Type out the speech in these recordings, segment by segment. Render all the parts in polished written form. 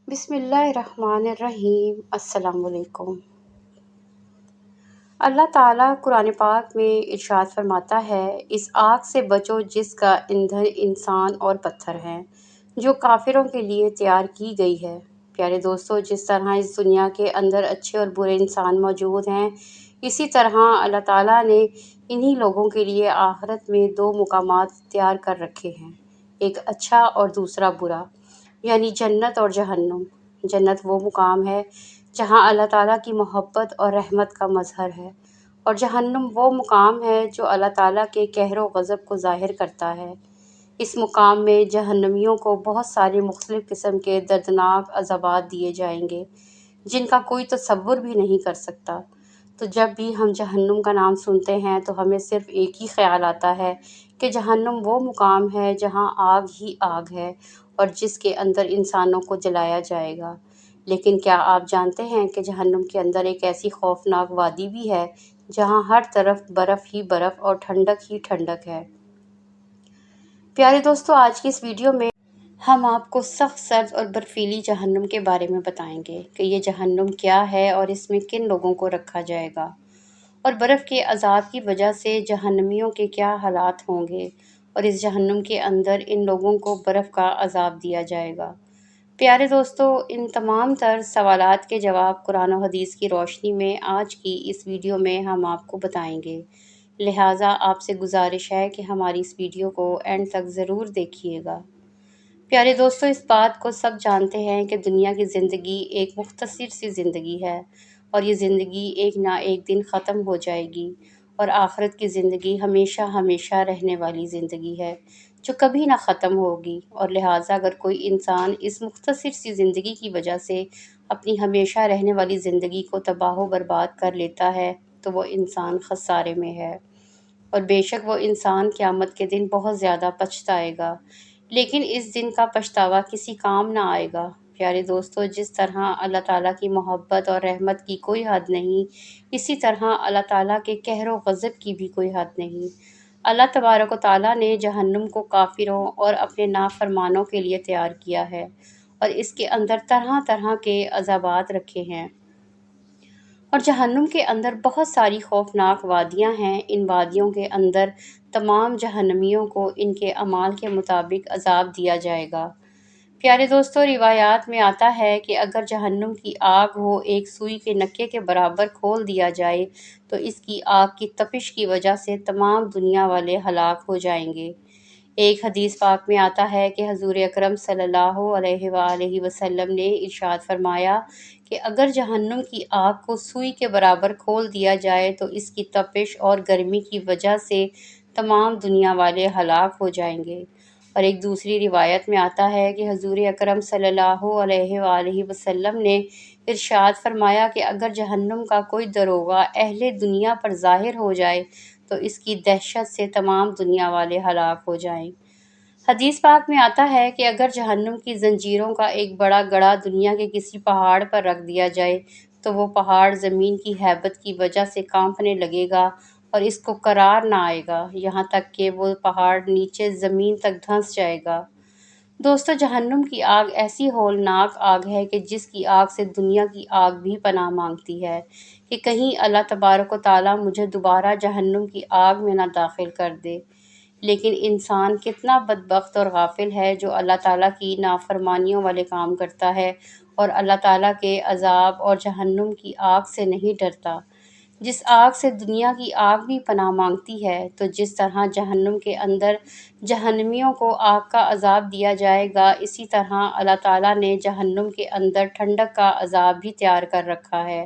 بسم اللہ الرحمن الرحیم۔ السلام علیکم۔ اللہ تعالیٰ قرآن پاک میں ارشاد فرماتا ہے، اس آگ سے بچو جس کا ایندھن انسان اور پتھر ہیں، جو کافروں کے لیے تیار کی گئی ہے۔ پیارے دوستو، جس طرح اس دنیا کے اندر اچھے اور برے انسان موجود ہیں، اسی طرح اللہ تعالیٰ نے انہی لوگوں کے لیے آخرت میں دو مقامات تیار کر رکھے ہیں، ایک اچھا اور دوسرا برا، یعنی جنت اور جہنم۔ جنت وہ مقام ہے جہاں اللہ تعالیٰ کی محبت اور رحمت کا مظہر ہے، اور جہنم وہ مقام ہے جو اللہ تعالیٰ کے قہر و غضب کو ظاہر کرتا ہے۔ اس مقام میں جہنمیوں کو بہت سارے مختلف قسم کے دردناک عذابات دیے جائیں گے، جن کا کوئی تصور بھی نہیں کر سکتا۔ تو جب بھی ہم جہنم کا نام سنتے ہیں تو ہمیں صرف ایک ہی خیال آتا ہے کہ جہنم وہ مقام ہے جہاں آگ ہی آگ ہے اور جس کے اندر انسانوں کو جلایا جائے گا۔ لیکن کیا آپ جانتے ہیں کہ جہنم کے اندر ایک ایسی خوفناک وادی بھی ہے جہاں ہر طرف برف ہی برف اور ٹھنڈک ہی ٹھنڈک ہے؟ پیارے دوستو، آج کی اس ویڈیو میں ہم آپ کو سخت سرد اور برفیلی جہنم کے بارے میں بتائیں گے کہ یہ جہنم کیا ہے اور اس میں کن لوگوں کو رکھا جائے گا، اور برف کے عذاب کی وجہ سے جہنمیوں کے کیا حالات ہوں گے، اور اس جہنم کے اندر ان لوگوں کو برف کا عذاب دیا جائے گا۔ پیارے دوستو، ان تمام تر سوالات کے جواب قرآن و حدیث کی روشنی میں آج کی اس ویڈیو میں ہم آپ کو بتائیں گے، لہٰذا آپ سے گزارش ہے کہ ہماری اس ویڈیو کو اینڈ تک ضرور دیکھیے گا۔ پیارے دوستو، اس بات کو سب جانتے ہیں کہ دنیا کی زندگی ایک مختصر سی زندگی ہے، اور یہ زندگی ایک نہ ایک دن ختم ہو جائے گی، اور آخرت کی زندگی ہمیشہ ہمیشہ رہنے والی زندگی ہے جو کبھی نہ ختم ہوگی، اور لہٰذا اگر کوئی انسان اس مختصر سی زندگی کی وجہ سے اپنی ہمیشہ رہنے والی زندگی کو تباہ و برباد کر لیتا ہے تو وہ انسان خسارے میں ہے، اور بے شک وہ انسان قیامت کے دن بہت زیادہ پچھتائے گا، لیکن اس دن کا پچھتاوا کسی کام نہ آئے گا۔ پیارے دوستو، جس طرح اللہ تعالیٰ کی محبت اور رحمت کی کوئی حد نہیں، اسی طرح اللہ تعالیٰ کے قہر و غضب کی بھی کوئی حد نہیں۔ اللہ تبارک و تعالیٰ نے جہنم کو کافروں اور اپنے نافرمانوں کے لیے تیار کیا ہے، اور اس کے اندر طرح طرح کے عذابات رکھے ہیں، اور جہنم کے اندر بہت ساری خوفناک وادیاں ہیں۔ ان وادیوں کے اندر تمام جہنمیوں کو ان کے اعمال کے مطابق عذاب دیا جائے گا۔ پیارے دوستو، روایات میں آتا ہے کہ اگر جہنم کی آگ ہو ایک سوئی کے نکے کے برابر کھول دیا جائے تو اس کی آگ کی تپش کی وجہ سے تمام دنیا والے ہلاک ہو جائیں گے۔ ایک حدیث پاک میں آتا ہے کہ حضور اکرم صلی اللہ علیہ وآلہ وسلم نے ارشاد فرمایا کہ اگر جہنم کی آگ کو سوئی کے برابر کھول دیا جائے تو اس کی تپش اور گرمی کی وجہ سے تمام دنیا والے ہلاک ہو جائیں گے۔ اور ایک دوسری روایت میں آتا ہے کہ حضور اکرم صلی اللہ علیہ وآلہ وسلم نے ارشاد فرمایا کہ اگر جہنم کا کوئی داروغہ اہل دنیا پر ظاہر ہو جائے تو اس کی دہشت سے تمام دنیا والے ہلاک ہو جائیں۔ حدیث پاک میں آتا ہے کہ اگر جہنم کی زنجیروں کا ایک بڑا گڑھا دنیا کے کسی پہاڑ پر رکھ دیا جائے تو وہ پہاڑ زمین کی ہیبت کی وجہ سے کانپنے لگے گا اور اس کو قرار نہ آئے گا، یہاں تک کہ وہ پہاڑ نیچے زمین تک دھنس جائے گا۔ دوستو، جہنم کی آگ ایسی ہولناک آگ ہے کہ جس کی آگ سے دنیا کی آگ بھی پناہ مانگتی ہے کہ کہیں اللہ تبارک و تعالیٰ مجھے دوبارہ جہنم کی آگ میں نہ داخل کر دے۔ لیکن انسان کتنا بدبخت اور غافل ہے جو اللہ تعالیٰ کی نافرمانیوں والے کام کرتا ہے اور اللہ تعالیٰ کے عذاب اور جہنم کی آگ سے نہیں ڈرتا۔ جس آگ سے دنیا کی آگ بھی پناہ مانگتی ہے، تو جس طرح جہنم کے اندر جہنمیوں کو آگ کا عذاب دیا جائے گا، اسی طرح اللہ تعالیٰ نے جہنم کے اندر ٹھنڈک کا عذاب بھی تیار کر رکھا ہے،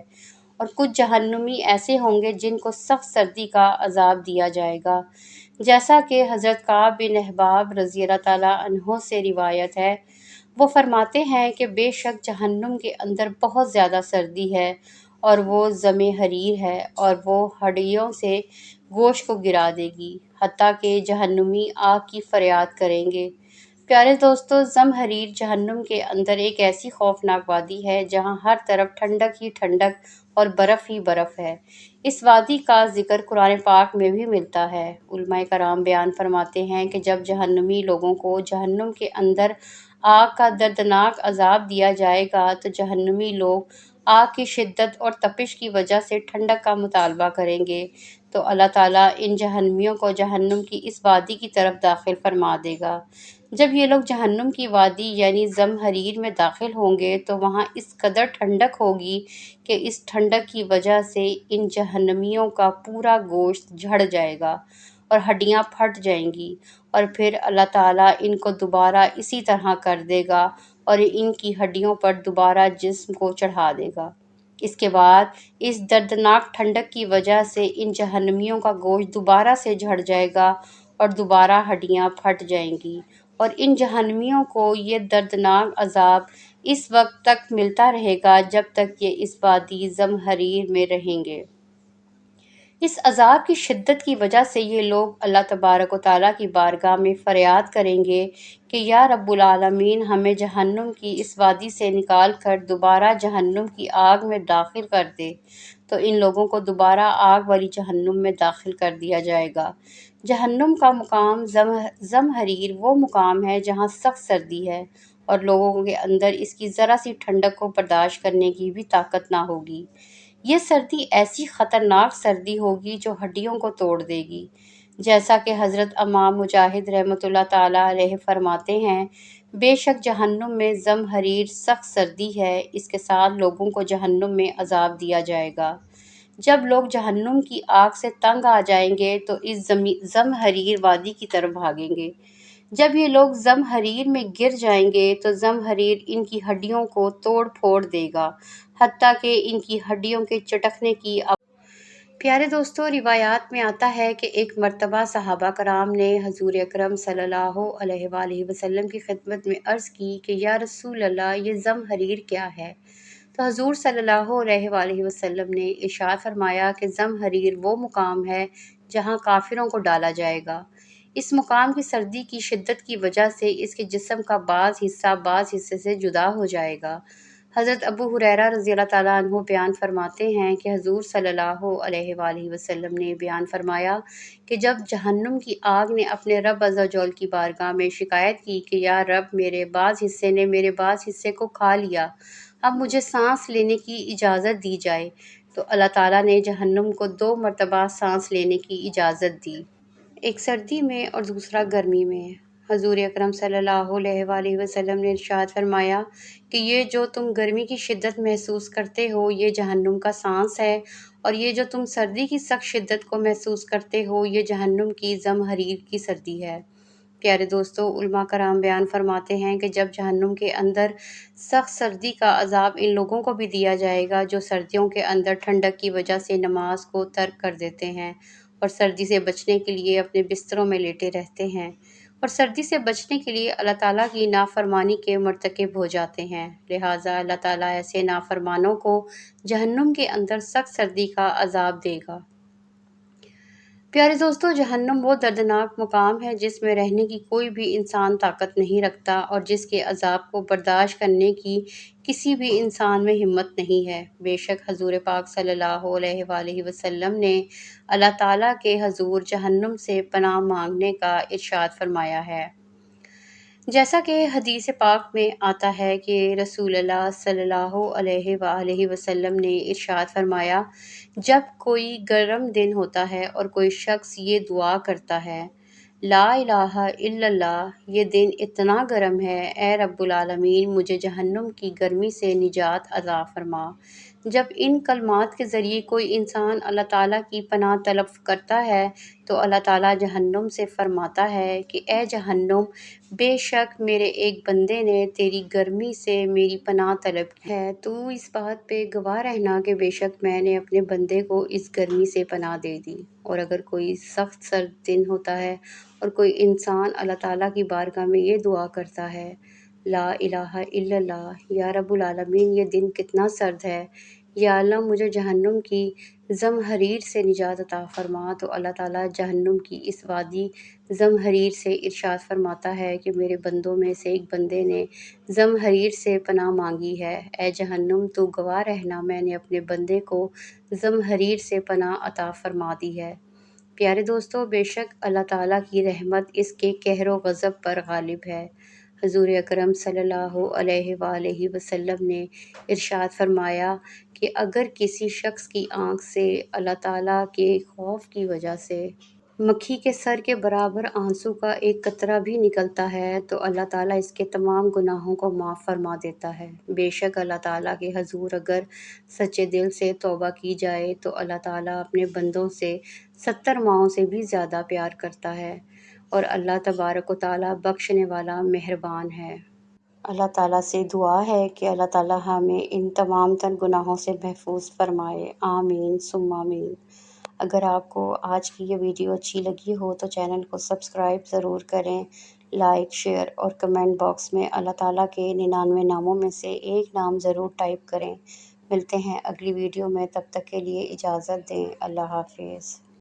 اور کچھ جہنمی ایسے ہوں گے جن کو سخت سردی کا عذاب دیا جائے گا، جیسا کہ حضرت کعب بن احباب رضی اللہ تعالیٰ عنہ سے روایت ہے۔ وہ فرماتے ہیں کہ بے شک جہنم کے اندر بہت زیادہ سردی ہے، اور وہ ضم حریر ہے، اور وہ ہڈیوں سے گوشت کو گرا دے گی، حتیٰ کہ جہنمی آگ کی فریاد کریں گے۔ پیارے دوستو، ضم حریر جہنم کے اندر ایک ایسی خوفناک وادی ہے جہاں ہر طرف ٹھنڈک ہی ٹھنڈک اور برف ہی برف ہے۔ اس وادی کا ذکر قرآن پاک میں بھی ملتا ہے۔ علماء کرام بیان فرماتے ہیں کہ جب جہنمی لوگوں کو جہنم کے اندر آگ کا دردناک عذاب دیا جائے گا تو جہنمی لوگ آگ کی شدت اور تپش کی وجہ سے ٹھنڈک کا مطالبہ کریں گے، تو اللہ تعالیٰ ان جہنمیوں کو جہنم کی اس وادی کی طرف داخل فرما دے گا۔ جب یہ لوگ جہنم کی وادی یعنی زمہریر میں داخل ہوں گے تو وہاں اس قدر ٹھنڈک ہوگی کہ اس ٹھنڈک کی وجہ سے ان جہنمیوں کا پورا گوشت جھڑ جائے گا اور ہڈیاں پھٹ جائیں گی، اور پھر اللہ تعالیٰ ان کو دوبارہ اسی طرح کر دے گا اور ان کی ہڈیوں پر دوبارہ جسم کو چڑھا دے گا۔ اس کے بعد اس دردناک ٹھنڈک کی وجہ سے ان جہنمیوں کا گوشت دوبارہ سے جھڑ جائے گا اور دوبارہ ہڈیاں پھٹ جائیں گی، اور ان جہنمیوں کو یہ دردناک عذاب اس وقت تک ملتا رہے گا جب تک یہ اس وادی زمہریر میں رہیں گے۔ اس عذاب کی شدت کی وجہ سے یہ لوگ اللہ تبارک و تعالیٰ کی بارگاہ میں فریاد کریں گے کہ یا رب العالمین، ہمیں جہنم کی اس وادی سے نکال کر دوبارہ جہنم کی آگ میں داخل کر دے، تو ان لوگوں کو دوبارہ آگ والی جہنم میں داخل کر دیا جائے گا۔ جہنم کا مقام زمہریر وہ مقام ہے جہاں سخت سردی ہے اور لوگوں کے اندر اس کی ذرا سی ٹھنڈک کو برداشت کرنے کی بھی طاقت نہ ہوگی۔ یہ سردی ایسی خطرناک سردی ہوگی جو ہڈیوں کو توڑ دے گی، جیسا کہ حضرت امام مجاہد رحمۃ اللہ تعالیٰ علیہ فرماتے ہیں، بے شک جہنم میں زمہریر سخت سردی ہے، اس کے ساتھ لوگوں کو جہنم میں عذاب دیا جائے گا۔ جب لوگ جہنم کی آگ سے تنگ آ جائیں گے تو اس زمہریر وادی کی طرف بھاگیں گے۔ جب یہ لوگ زمہریر میں گر جائیں گے تو زمہریر ان کی ہڈیوں کو توڑ پھوڑ دے گا، حتیٰ کہ ان کی ہڈیوں کے چٹکنے کی پیارے دوستو، روایات میں آتا ہے کہ ایک مرتبہ صحابہ کرام نے حضور اکرم صلی اللہ علیہ وآلہ وسلم کی خدمت میں عرض کی کہ یا رسول اللہ، یہ زمہریر کیا ہے؟ تو حضور صلی اللہ علیہ وآلہ وسلم نے ارشاد فرمایا کہ زمہریر وہ مقام ہے جہاں کافروں کو ڈالا جائے گا۔ اس مقام کی سردی کی شدت کی وجہ سے اس کے جسم کا بعض حصے سے جدا ہو جائے گا۔ حضرت ابو ہریرہ رضی اللہ تعالیٰ عنہ بیان فرماتے ہیں کہ حضور صلی اللہ علیہ وآلہ وسلم نے بیان فرمایا کہ جب جہنم کی آگ نے اپنے رب عز و جل کی بارگاہ میں شکایت کی کہ یا رب، میرے بعض حصے نے میرے بعض حصے کو کھا لیا، اب مجھے سانس لینے کی اجازت دی جائے، تو اللہ تعالیٰ نے جہنم کو 2 مرتبہ سانس لینے کی اجازت دی، ایک سردی میں اور دوسرا گرمی میں۔ حضور اکرم صلی اللہ علیہ وآلہ وسلم نے ارشاد فرمایا کہ یہ جو تم گرمی کی شدت محسوس کرتے ہو یہ جہنم کا سانس ہے، اور یہ جو تم سردی کی سخت شدت کو محسوس کرتے ہو یہ جہنم کی زمہریر کی سردی ہے۔ پیارے دوستو، علماء کرام بیان فرماتے ہیں کہ جب جہنم کے اندر سخت سردی کا عذاب ان لوگوں کو بھی دیا جائے گا جو سردیوں کے اندر ٹھنڈک کی وجہ سے نماز کو ترک کر دیتے ہیں اور سردی سے بچنے کے لیے اپنے بستروں میں لیٹے رہتے ہیں، اور سردی سے بچنے کے لیے اللہ تعالیٰ کی نافرمانی کے مرتکب ہو جاتے ہیں، لہٰذا اللہ تعالیٰ ایسے نافرمانوں کو جہنم کے اندر سخت سردی کا عذاب دے گا۔ پیارے دوستو، جہنم وہ دردناک مقام ہے جس میں رہنے کی کوئی بھی انسان طاقت نہیں رکھتا اور جس کے عذاب کو برداشت کرنے کی کسی بھی انسان میں ہمت نہیں ہے۔ بے شک حضور پاک صلی اللہ علیہ وآلہ وسلم نے اللہ تعالیٰ کے حضور جہنم سے پناہ مانگنے کا ارشاد فرمایا ہے، جیسا کہ حدیث پاک میں آتا ہے کہ رسول اللہ صلی اللہ علیہ وآلہ وسلم نے ارشاد فرمایا، جب کوئی گرم دن ہوتا ہے اور کوئی شخص یہ دعا کرتا ہے، لا الہ الا اللہ، یہ دن اتنا گرم ہے، اے رب العالمین مجھے جہنم کی گرمی سے نجات عطا فرما۔ جب ان کلمات کے ذریعے کوئی انسان اللہ تعالیٰ کی پناہ طلب کرتا ہے تو اللہ تعالیٰ جہنم سے فرماتا ہے کہ اے جہنم، بے شک میرے ایک بندے نے تیری گرمی سے میری پناہ طلب کی ہے، تو اس بات پہ گواہ رہنا کہ بے شک میں نے اپنے بندے کو اس گرمی سے پناہ دے دی۔ اور اگر کوئی سخت سرد دن ہوتا ہے اور کوئی انسان اللہ تعالیٰ کی بارگاہ میں یہ دعا کرتا ہے، لا الہ الا اللہ، یا رب العالمین یہ دن کتنا سرد ہے، یا اللہ مجھے جہنم کی زمہریر سے نجات عطا فرما، تو اللہ تعالیٰ جہنم کی اس وادی زمہریر سے ارشاد فرماتا ہے کہ میرے بندوں میں سے ایک بندے نے زمہریر سے پناہ مانگی ہے، اے جہنم تو گواہ رہنا میں نے اپنے بندے کو زمہریر سے پناہ عطا فرما دی ہے۔ پیارے دوستو، بے شک اللہ تعالیٰ کی رحمت اس کے قہر و غضب پر غالب ہے۔ حضور اکرم صلی اللہ علیہ وآلہ وسلم نے ارشاد فرمایا کہ اگر کسی شخص کی آنکھ سے اللہ تعالیٰ کے خوف کی وجہ سے مکھی کے سر کے برابر آنسو کا ایک قطرہ بھی نکلتا ہے تو اللہ تعالیٰ اس کے تمام گناہوں کو معاف فرما دیتا ہے۔ بے شک اللہ تعالیٰ کے حضور اگر سچے دل سے توبہ کی جائے تو اللہ تعالیٰ اپنے بندوں سے 70 ماؤں سے بھی زیادہ پیار کرتا ہے، اور اللہ تبارک و تعالیٰ بخشنے والا مہربان ہے۔ اللہ تعالیٰ سے دعا ہے کہ اللہ تعالیٰ ہمیں ان تمام تر گناہوں سے محفوظ فرمائے، آمین ثم آمین۔ اگر آپ کو آج کی یہ ویڈیو اچھی لگی ہو تو چینل کو سبسکرائب ضرور کریں، لائک، شیئر اور کمنٹ باکس میں اللہ تعالیٰ کے 99 ناموں میں سے ایک نام ضرور ٹائپ کریں۔ ملتے ہیں اگلی ویڈیو میں، تب تک کے لیے اجازت دیں، اللہ حافظ۔